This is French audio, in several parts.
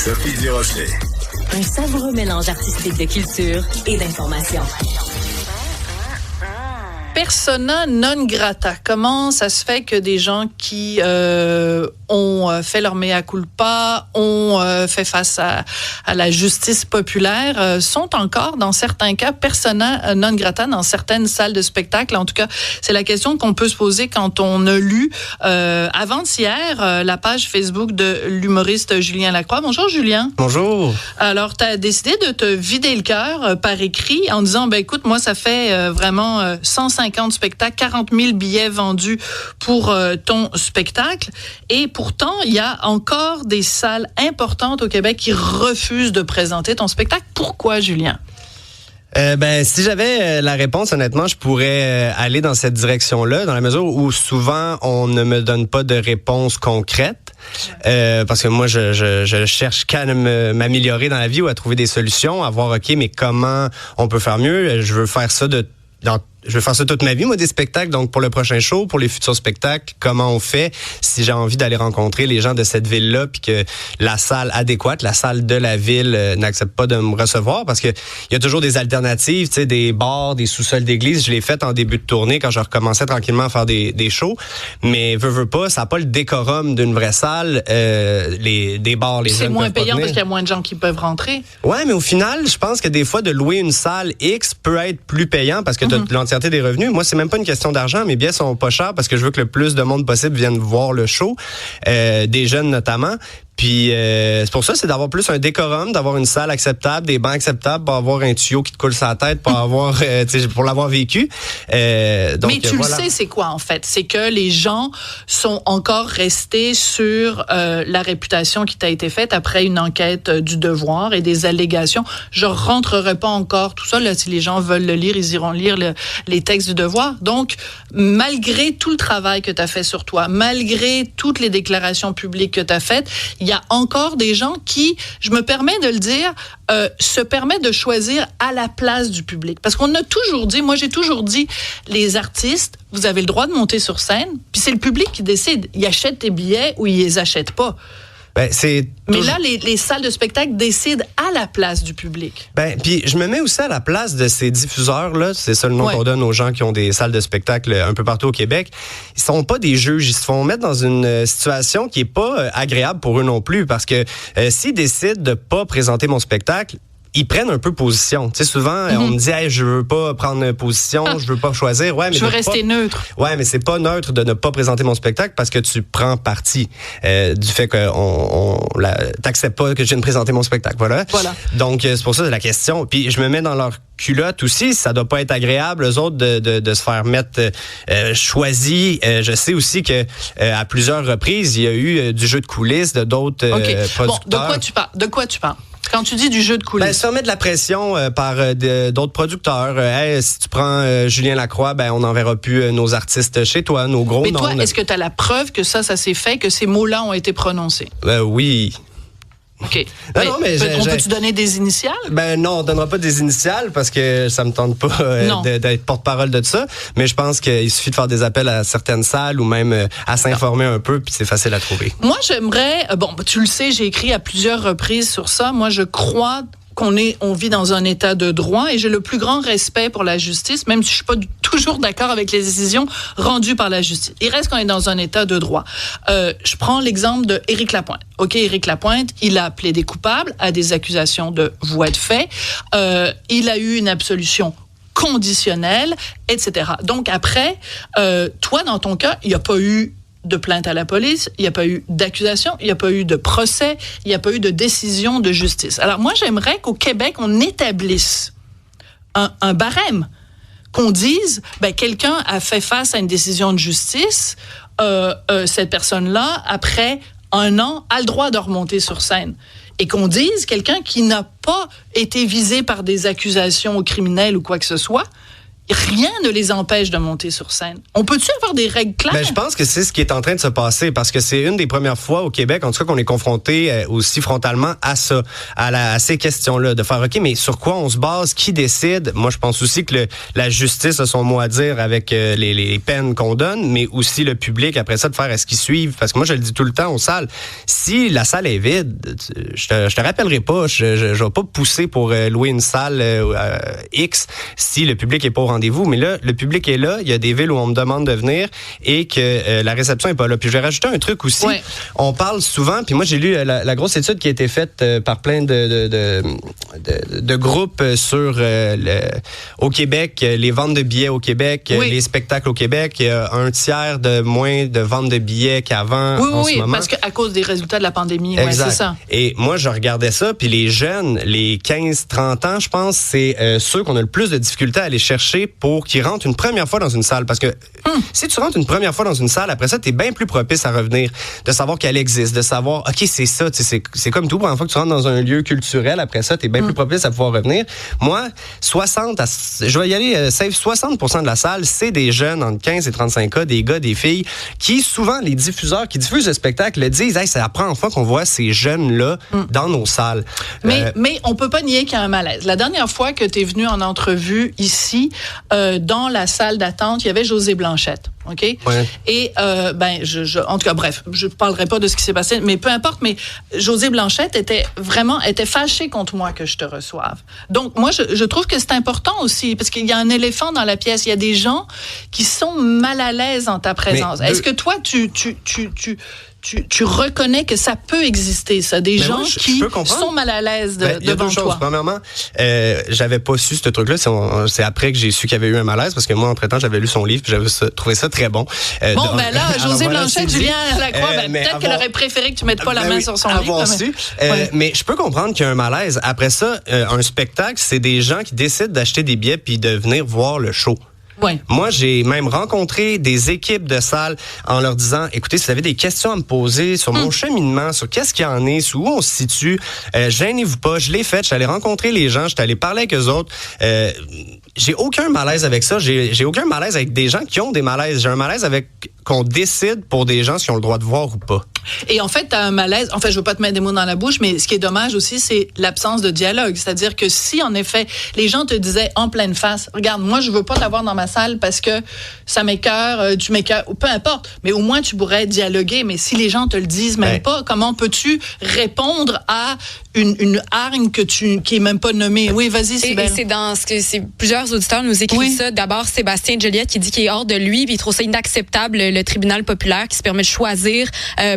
Sophie Durocher. Un savoureux mélange artistique de culture et d'information. Persona non grata. Comment ça se fait que des gens qui ont fait leur mea culpa, ont fait face à la justice populaire, sont encore, dans certains cas, persona non grata dans certaines salles de spectacle? En tout cas, c'est la question qu'on peut se poser quand on a lu avant-hier la page Facebook de l'humoriste Julien Lacroix. Bonjour Julien. Bonjour. Alors, tu as décidé de te vider le cœur par écrit en disant, écoute, moi, ça fait vraiment 150 spectacles, 40 000 billets vendus pour ton spectacle. Et pourtant, il y a encore des salles importantes au Québec qui refusent de présenter ton spectacle. Pourquoi, Julien? Si j'avais la réponse, honnêtement, je pourrais aller dans cette direction-là, dans la mesure où souvent, on ne me donne pas de réponse concrète. Parce que moi, je cherche qu'à m'améliorer dans la vie ou à trouver des solutions, à voir, OK, mais comment on peut faire mieux? Je veux faire ça je veux faire ça toute ma vie, moi, des spectacles. Donc, pour le prochain show, pour les futurs spectacles, comment on fait si j'ai envie d'aller rencontrer les gens de cette ville-là puis que la salle adéquate, la salle de la ville n'accepte pas de me recevoir? Parce que il y a toujours des alternatives, tu sais, des bars, des sous-sols d'église. Je l'ai fait en début de tournée quand je recommençais tranquillement à faire des shows. Mais veux pas, ça n'a pas le décorum d'une vraie salle. Des bars, les gens c'est moins payant parce qu'il y a moins de gens qui peuvent rentrer. Ouais, mais au final, je pense que des fois, de louer une salle X peut être plus payant parce que tu as l'entièreté des revenus. Moi, c'est même pas une question d'argent. Mes billets sont pas chers parce que je veux que le plus de monde possible vienne voir le show, des jeunes notamment. Puis c'est pour ça, c'est d'avoir plus un décorum, d'avoir une salle acceptable, des bancs acceptables, pour avoir un tuyau qui te coule sur la tête, pour avoir, pour l'avoir vécu. Donc, mais tu voilà. le sais, c'est quoi en fait? C'est que les gens sont encore restés sur la réputation qui t'a été faite après une enquête du Devoir et des allégations. Je rentrerai pas encore tout ça. Là, si les gens veulent le lire, ils iront lire les textes du Devoir. Donc, malgré tout le travail que tu as fait sur toi, malgré toutes les déclarations publiques que tu as faites, il y a encore des gens qui, je me permets de le dire, se permettent de choisir à la place du public. Parce qu'on a toujours dit, moi j'ai toujours dit, les artistes, vous avez le droit de monter sur scène, puis c'est le public qui décide. Ils achètent tes billets ou ils les achètent pas. Mais là, les salles de spectacle décident à la place du public. Puis je me mets aussi à la place de ces diffuseurs-là. C'est ça le nom qu'on donne aux gens qui ont des salles de spectacle un peu partout au Québec. Ils sont pas des juges. Ils se font mettre dans une situation qui est pas agréable pour eux non plus. Parce que s'ils décident de pas présenter mon spectacle, ils prennent un peu position. Tu sais, souvent, on me dit, hey, je veux pas prendre position, je veux pas choisir. Ouais, mais je veux rester neutre. Ouais, mais c'est pas neutre de ne pas présenter mon spectacle parce que tu prends parti du fait que t'acceptes pas que je vienne présenter mon spectacle. Voilà. Donc, c'est pour ça la question. Puis, je me mets dans leur culotte aussi. Ça doit pas être agréable, eux autres, de se faire mettre choisi. Je sais aussi que à plusieurs reprises, il y a eu du jeu de coulisses de d'autres producteurs. Bon, de quoi tu parles? Quand tu dis du jeu de coulisses. Se faire mettre de la pression par d'autres producteurs. Si tu prends Julien Lacroix, on n'enverra plus nos artistes chez toi, nos gros noms. Mais toi, est-ce que tu as la preuve que ça s'est fait, que ces mots-là ont été prononcés? Oui. OK. Non, mais on peut-tu donner des initiales? Non, on donnera pas des initiales parce que ça me tente pas d'être porte-parole de ça. Mais je pense qu'il suffit de faire des appels à certaines salles ou même à s'informer un peu, puis c'est facile à trouver. Moi, j'aimerais... tu le sais, j'ai écrit à plusieurs reprises sur ça. Moi, je crois on vit dans un état de droit et j'ai le plus grand respect pour la justice, même si je suis pas toujours d'accord avec les décisions rendues par la justice. Il reste qu'on est dans un état de droit. Je prends l'exemple de Éric Lapointe. OK, Éric Lapointe, il a plaidé coupable à des accusations de voies de fait. Il a eu une absolution conditionnelle, etc. Donc après, toi, dans ton cas, il n'y a pas eu de plainte à la police, il n'y a pas eu d'accusation, il n'y a pas eu de procès, il n'y a pas eu de décision de justice. Alors moi, j'aimerais qu'au Québec, on établisse un barème, qu'on dise, quelqu'un a fait face à une décision de justice, cette personne-là, après 1 an, a le droit de remonter sur scène. Et qu'on dise, quelqu'un qui n'a pas été visé par des accusations criminelles ou quoi que ce soit, rien ne les empêche de monter sur scène. On peut-tu avoir des règles claires? Ben, je pense que c'est ce qui est en train de se passer parce que c'est une des premières fois au Québec, en tout cas, qu'on est confronté aussi frontalement à ça, à ces questions-là, de faire, OK, mais sur quoi on se base? Qui décide? Moi, je pense aussi que la justice a son mot à dire avec les peines qu'on donne, mais aussi le public, après ça, de faire est-ce qu'ils suivent? Parce que moi, je le dis tout le temps aux salles, si la salle est vide, je te rappellerai pas, je vais pas pousser pour louer une salle X si le public est pas au rendez-vous, mais là, le public est là, il y a des villes où on me demande de venir et que la réception est pas là. Puis je vais rajouter un truc aussi, on parle souvent, puis moi j'ai lu la grosse étude qui a été faite par plein de groupes sur au Québec, les ventes de billets au Québec, les spectacles au Québec, il y a un tiers de moins de ventes de billets qu'avant en ce moment. Parce qu'à cause des résultats de la pandémie, exact. C'est ça. Et moi, je regardais ça, puis les jeunes, les 15-30 ans, je pense, c'est ceux qu'on a le plus de difficultés à aller chercher pour qu'ils rentrent une première fois dans une salle. Parce que si tu rentres une première fois dans une salle, après ça, t'es bien plus propice à revenir, de savoir qu'elle existe, de savoir, OK, c'est ça, c'est comme tout, première fois que tu rentres dans un lieu culturel, après ça, t'es bien plus propice à pouvoir revenir. Moi, je vais y aller, save 60% de la salle, c'est des jeunes entre 15 et 35 ans, des gars, des filles, qui souvent, les diffuseurs qui diffusent le spectacle le disent, hey, c'est la première fois qu'on voit ces jeunes-là dans nos salles. Mais on peut pas nier qu'il y a un malaise. La dernière fois que tu es venu en entrevue ici, dans la salle d'attente, il y avait Josée Blanchette. OK? Ouais. Et, en tout cas, bref, je ne parlerai pas de ce qui s'est passé, mais peu importe, mais Josée Blanchette était fâchée contre moi que je te reçoive. Donc, moi, je trouve que c'est important aussi, parce qu'il y a un éléphant dans la pièce. Il y a des gens qui sont mal à l'aise en ta présence. Est-ce que toi, tu reconnais que ça peut exister, ça, des gens qui sont mal à l'aise devant toi? Premièrement, j'avais pas su ce truc-là. C'est après que j'ai su qu'il y avait eu un malaise, parce que moi, entre-temps, j'avais lu son livre, puis j'avais trouvé ça très bon. Josée Blanchette, Julien Lacroix, peut-être qu'elle aurait préféré que tu mettes pas la main sur son livre. Mais je peux comprendre qu'il y a un malaise. Après ça, un spectacle, c'est des gens qui décident d'acheter des billets puis de venir voir le show. Oui. Moi, j'ai même rencontré des équipes de salles en leur disant, écoutez, si vous avez des questions à me poser sur mon cheminement, sur qu'est-ce qu'il y en est, sur où on se situe, gênez-vous pas, je l'ai fait, je suis allé rencontrer les gens, je suis allé parler avec eux autres. J'ai aucun malaise avec ça. J'ai aucun malaise avec des gens qui ont des malaises. J'ai un malaise avec qu'on décide pour des gens qui ont le droit de voir ou pas. Et en fait, tu as un malaise. En fait, je veux pas te mettre des mots dans la bouche, mais ce qui est dommage aussi, c'est l'absence de dialogue. C'est-à-dire que si, en effet, les gens te disaient en pleine face, regarde, moi, je veux pas t'avoir dans ma salle parce que ça m'écoeure, tu m'écoeures, peu importe. Mais au moins, tu pourrais dialoguer. Mais si les gens te le disent même pas, comment peux-tu répondre à une hargne qui est même pas nommée? Oui, vas-y, Sybelle. Et c'est dans ce que plusieurs auditeurs nous écrivent ça. D'abord, Sébastien Joliette qui dit qu'il est hors de lui, puis il trouve ça inacceptable, le tribunal populaire qui se permet de choisir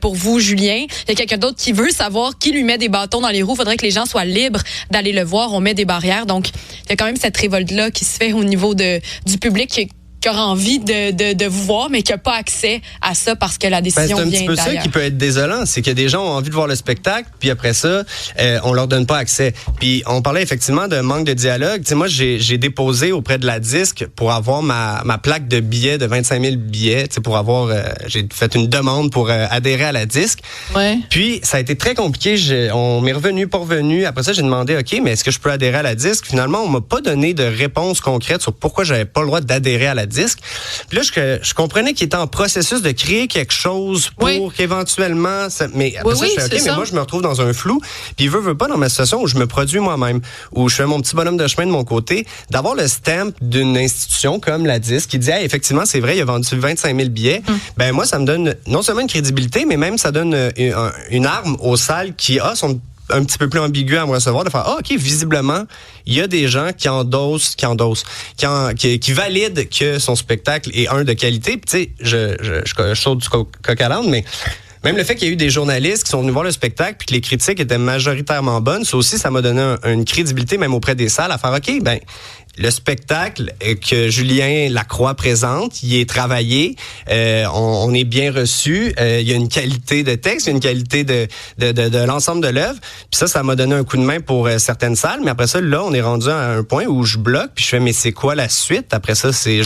pour vous, Julien. Il y a quelqu'un d'autre qui veut savoir qui lui met des bâtons dans les roues. Il faudrait que les gens soient libres d'aller le voir. On met des barrières. Donc, il y a quand même cette révolte-là qui se fait au niveau du public qui aura envie de vous voir, mais qui n'a pas accès à ça parce que la décision vient d'ailleurs. C'est un petit peu ça qui peut être désolant, c'est que des gens ont envie de voir le spectacle, puis après ça, on leur donne pas accès. Puis on parlait effectivement d'un manque de dialogue. Tu sais, moi, j'ai déposé auprès de la Disque pour avoir ma plaque de billets de 25 000 billets, tu sais, pour avoir, j'ai fait une demande pour adhérer à la Disque. Ouais. Puis ça a été très compliqué. On m'est revenu, pas revenu. Après ça, j'ai demandé, OK, mais est-ce que je peux adhérer à la Disque? Finalement, on m'a pas donné de réponse concrète sur pourquoi j'avais pas le droit d'adhérer à la Disque. Puis là, je comprenais qu'il était en processus de créer quelque chose pour qu'éventuellement... Mais après ça, je fais, OK, mais moi, je me retrouve dans un flou. Puis veut pas dans ma situation où je me produis moi-même, où je fais mon petit bonhomme de chemin de mon côté, d'avoir le stamp d'une institution comme la Disque qui dit, hey, effectivement, c'est vrai, il a vendu 25 000 billets. Ben moi, ça me donne non seulement une crédibilité, mais même ça donne une arme aux salles qui sont un petit peu plus ambigu à me recevoir, de faire, OK, visiblement, il y a des gens qui valident que son spectacle est de qualité. Puis, tu sais, je saute du coq à l'âne, mais même le fait qu'il y ait eu des journalistes qui sont venus voir le spectacle puis que les critiques étaient majoritairement bonnes, ça aussi, ça m'a donné une crédibilité, même auprès des salles, à faire, OK, ben, le spectacle que Julien Lacroix présente, il est travaillé, on est bien reçu, il y a une qualité de texte, il y a une qualité de l'ensemble de l'œuvre. Puis ça m'a donné un coup de main pour certaines salles, mais après ça, là, on est rendu à un point où je bloque, puis je fais, mais c'est quoi la suite? Après ça, c'est...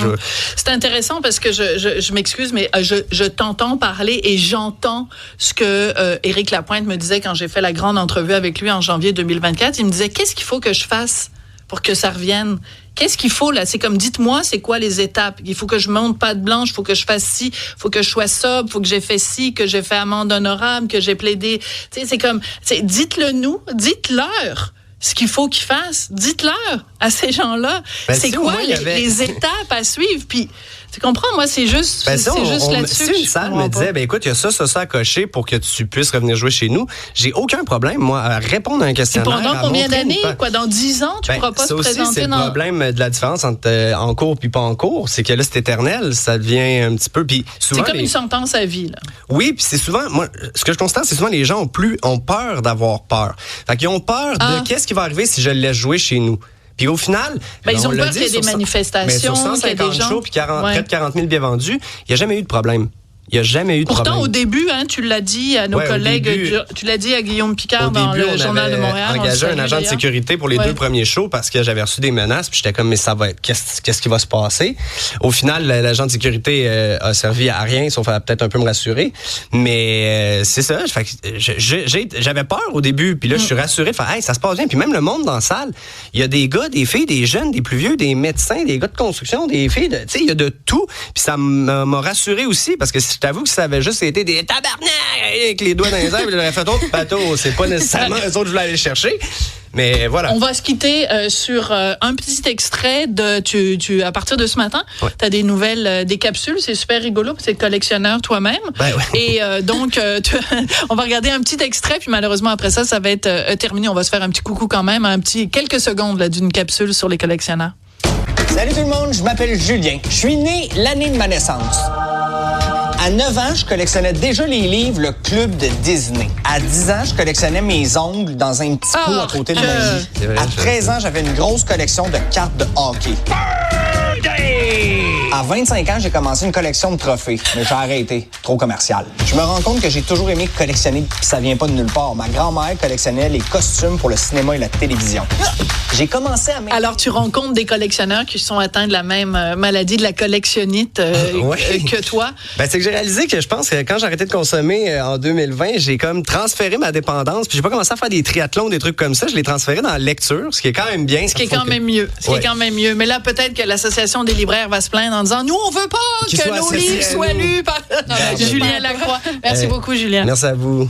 C'est intéressant parce que je m'excuse, mais je t'entends parler et j'entends ce que Éric Lapointe me disait quand j'ai fait la grande entrevue avec lui en janvier 2024. Il me disait, qu'est-ce qu'il faut que je fasse pour que ça revienne? qu'est-ce qu'il faut là? C'est comme, dites-moi, c'est quoi les étapes? Il faut que je monte patte blanche, il faut que je fasse ci, il faut que je sois sobre, il faut que j'ai fait ci, que j'ai fait amende honorable, que j'ai plaidé. Tu sais, c'est comme, dites-le nous, dites-leur ce qu'il faut qu'ils fassent. Dites-leur à ces gens-là, c'est quoi les étapes à suivre. Puis, tu comprends? Moi, c'est juste, juste là-dessus. Si une salle me disait, écoute, il y a ça à cocher pour que tu puisses revenir jouer chez nous, j'ai aucun problème, moi, à répondre à un questionnaire. Et pendant combien d'années? Quoi, dans 10 ans, tu ne pourras pas te présenter aussi, c'est le problème de la différence entre en cours puis pas en cours. C'est que là, c'est éternel. Ça devient un petit peu. Puis souvent, c'est comme une sentence à vie, là. Oui, puis c'est souvent, moi, ce que je constate, c'est souvent les gens ont peur d'avoir peur. Fait qu'ils ont peur de qu'est-ce qui va arriver si je le laisse jouer chez nous. Puis au final, ils ont peur qu'il y ait des manifestations, mais sur 150 shows puis près de 40 000 billets vendus, il n'y a jamais eu de problème. Il n'y a jamais eu de problème. Pourtant, au début, tu l'as dit à nos collègues, tu l'as dit à Guillaume Picard dans le Journal de Montréal. On engagé un agent de sécurité pour les 2 premiers shows parce que j'avais reçu des menaces. Puis j'étais comme, mais ça va être, qu'est-ce qui va se passer? Au final, l'agent de sécurité a servi à rien, sauf à peut-être un peu me rassurer. Mais c'est ça. J'avais peur au début. Puis là, je suis rassuré. Hey, ça se passe bien. Puis même le monde dans la salle, il y a des gars, des filles, des jeunes, des plus vieux, des médecins, des gars de construction, des filles. Tu sais, il y a de tout. Puis ça m'a rassuré aussi parce que je t'avoue que ça avait juste été des tabarnak avec les doigts dans les airs, puis j'aurais fait autre bateau. C'est pas nécessairement eux autres que je voulais aller chercher. Mais voilà. On va se quitter sur un petit extrait de à partir de ce matin. Ouais. Tu as des nouvelles, des capsules, c'est super rigolo, c'est collectionneur toi-même. Ben ouais. Et donc, on va regarder un petit extrait, puis malheureusement après ça va être terminé. On va se faire un petit coucou quand même, quelques secondes là, d'une capsule sur les collectionneurs. Salut tout le monde, je m'appelle Julien. Je suis né l'année de ma naissance. À 9 ans, je collectionnais déjà les livres Le Club de Disney. À 10 ans, je collectionnais mes ongles dans un petit pot à côté de mon lit. À 13 ans, j'avais une grosse collection de cartes de hockey. À 25 ans, j'ai commencé une collection de trophées, mais j'ai arrêté. Trop commercial. Je me rends compte que j'ai toujours aimé collectionner, puis ça vient pas de nulle part. Ma grand-mère collectionnait les costumes pour le cinéma et la télévision. J'ai commencé à... Alors, tu rencontres des collectionneurs qui sont atteints de la même maladie de la collectionnite que toi? Ben, c'est que j'ai réalisé que je pense que quand j'ai arrêté de consommer en 2020, j'ai comme transféré ma dépendance, puis j'ai pas commencé à faire des triathlons, des trucs comme ça. Je l'ai transféré dans la lecture, ce qui est quand même bien. Ce qui est quand même mieux. Mais là, peut-être que l'Association des libraires va se plaindre en disant, nous, on veut pas que nos livres soient lus par Julien Lacroix. Merci beaucoup, Julien. Merci à vous.